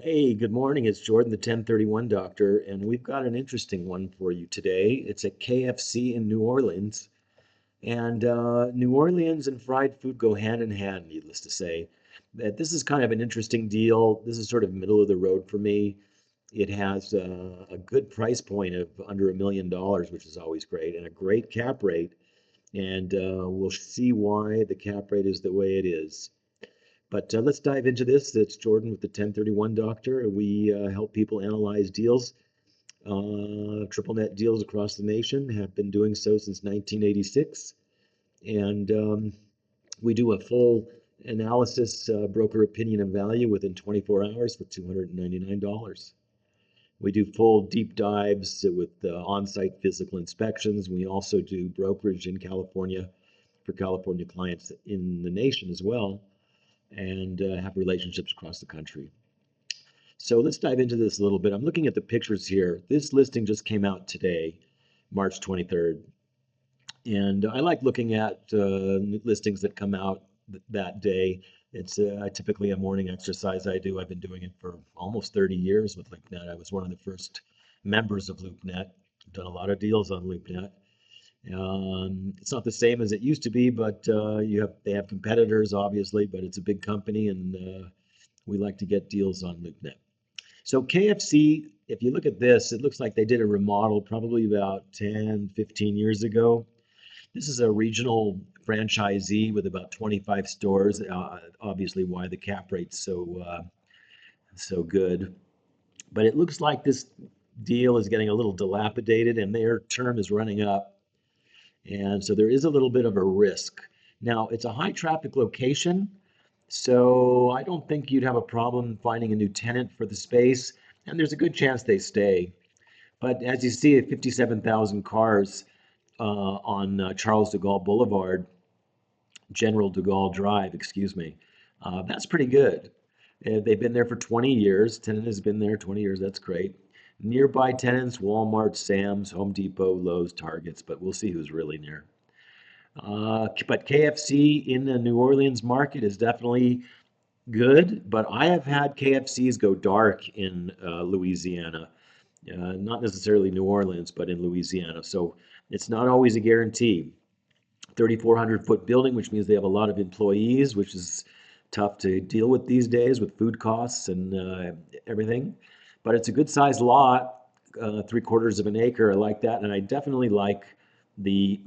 Hey, good morning. It's Jordan, the 1031 doctor, and we've got an interesting one for you today. It's a KFC in New Orleans, and New Orleans and fried food go hand in hand, needless to say. This is kind of an interesting deal. This is sort of middle of the road for me. It has a good price point of under $1 million, which is always great, and a great cap rate. And we'll see why the cap rate is the way it is. But let's dive into this. It's Jordan with the 1031 Doctor. We help people analyze deals, triple net deals across the nation, have been doing so since 1986. And we do a full analysis, broker opinion of value within 24 hours for $299. We do full deep dives with on-site physical inspections. We also do brokerage in California for California clients in the nation as well, and have relationships across the country. So let's dive into this a little bit. I'm looking at the pictures here. This listing just came out today, March 23rd. And I like looking at listings that come out that day. It's typically a morning exercise I do. I've been doing it for almost 30 years with LoopNet. I was one of the first members of LoopNet. I've done a lot of deals on LoopNet. It's not the same as it used to be, but they have competitors, obviously, but it's a big company, and we like to get deals on LoopNet. So KFC, if you look at this, it looks like they did a remodel probably about 10, 15 years ago. This is a regional franchisee with about 25 stores. Obviously, why the cap rate's so good. But it looks like this deal is getting a little dilapidated, and their term is running up. And so there is a little bit of a risk. Now, it's a high traffic location, so I don't think you'd have a problem finding a new tenant for the space, and there's a good chance they stay. But as you see, 57,000 cars on Charles de Gaulle Boulevard, General de Gaulle Drive, excuse me. That's pretty good. They've been there for 20 years. Tenant has been there 20 years. That's great. Nearby tenants, Walmart, Sam's, Home Depot, Lowe's, Targets, but we'll see who's really near. But KFC in the New Orleans market is definitely good, but I have had KFCs go dark in Louisiana. Not necessarily New Orleans, but in Louisiana. So it's not always a guarantee. 3,400-foot building, which means they have a lot of employees, which is tough to deal with these days with food costs and everything. But it's a good sized lot, 3/4 of an acre. I like that. And I definitely like the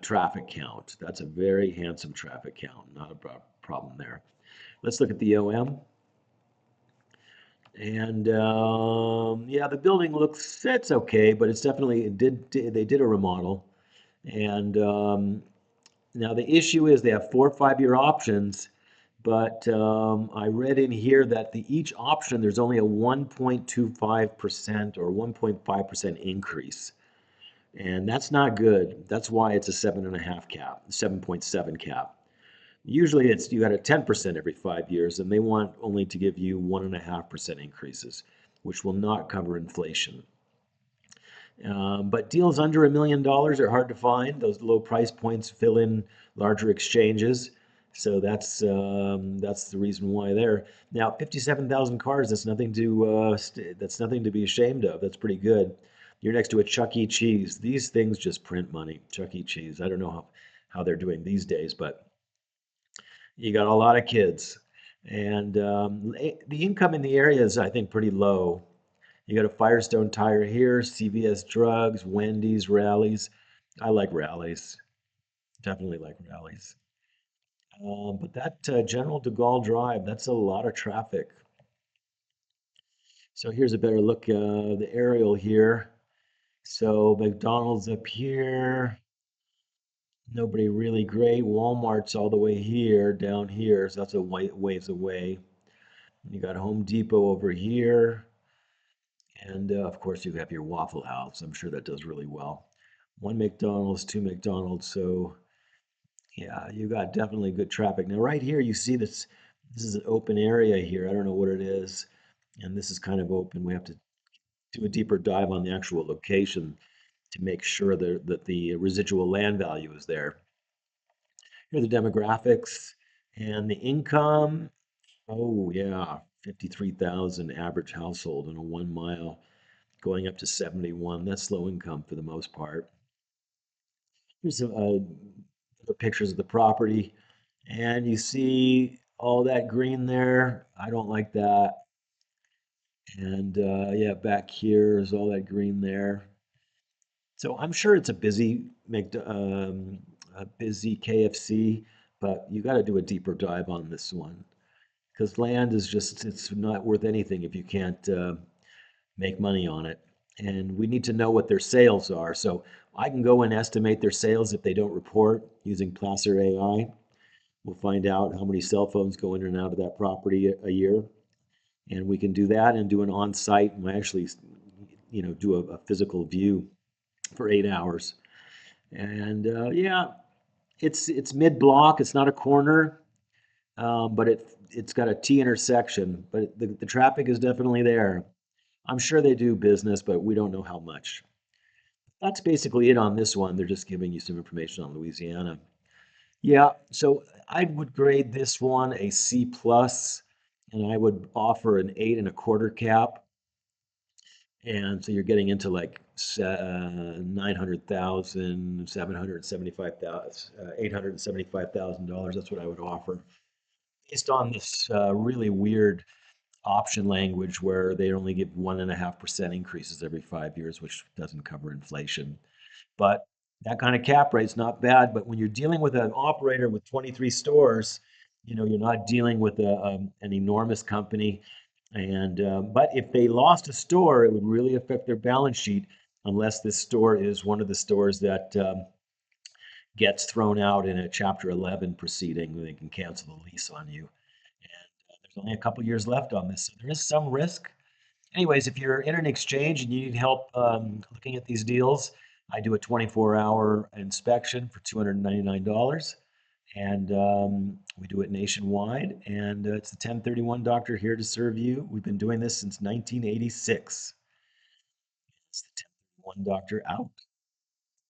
traffic count. That's a very handsome traffic count. Not a problem there. Let's look at the OM. And yeah, the building looks, it's okay, but it's definitely, they did a remodel. And now the issue is they have 4 or 5 year options, but I read in here that each option, there's only a 1.25% or 1.5% increase. And that's not good. That's why it's a 7.5 cap, 7.7 cap. Usually you got a 10% every 5 years, and they want only to give you 1.5% increases, which will not cover inflation. But deals under $1 million are hard to find. Those low price points fill in larger exchanges. So that's the reason why there. Now, 57,000 cars, that's nothing to be ashamed of. That's pretty good. You're next to a Chuck E. Cheese. These things just print money. Chuck E. Cheese. I don't know how they're doing these days, but you got a lot of kids. And the income in the area is, I think, pretty low. You got a Firestone Tire here, CVS Drugs, Wendy's, Rallies. I like Rallies. Definitely like Rallies. But that General de Gaulle Drive, that's a lot of traffic. So here's a better look, the aerial here. So McDonald's up here. Nobody really great. Walmart's all the way here, down here. So that's a ways away. You got Home Depot over here. And of course, you have your Waffle House. I'm sure that does really well. One McDonald's, two McDonald's. So yeah, you got definitely good traffic. Now, right here, you see this. This is an open area here. I don't know what it is, and this is kind of open. We have to do a deeper dive on the actual location to make sure that the residual land value is there. Here are the demographics and the income. Oh yeah, 53,000 average household in a 1 mile, going up to 71. That's low income for the most part. Here's the pictures of the property, and you see all that green there. I don't like that. And yeah, back here is all that green there. So I'm sure it's a busy KFC, but you got to do a deeper dive on this one because land is just, it's not worth anything if you can't make money on it. And we need to know what their sales are. So I can go and estimate their sales if they don't report using Placer AI. We'll find out how many cell phones go in and out of that property a year. And we can do that and do an on-site and actually, do a physical view for 8 hours. And yeah, it's mid-block. It's not a corner, but it's got a T intersection. But the traffic is definitely there. I'm sure they do business, but we don't know how much. That's basically it on this one. They're just giving you some information on Louisiana. Yeah, so I would grade this one a C plus, and I would offer an 8.25 cap. And so you're getting into like 900,000, 775,000, $875,000. That's what I would offer based on this really weird option language where they only give 1.5% increases every 5 years, which doesn't cover inflation. But that kind of cap rate's not bad. But when you're dealing with an operator with 23 stores, you're not dealing with an enormous company. And but if they lost a store, it would really affect their balance sheet unless this store is one of the stores that gets thrown out in a Chapter 11 proceeding. They can cancel the lease on you. And there's only a couple years left on this, so there is some risk. Anyways, if you're in an exchange and you need help looking at these deals, I do a 24-hour inspection for $299. And we do it nationwide. And it's the 1031 doctor here to serve you. We've been doing this since 1986. It's the 1031 doctor out.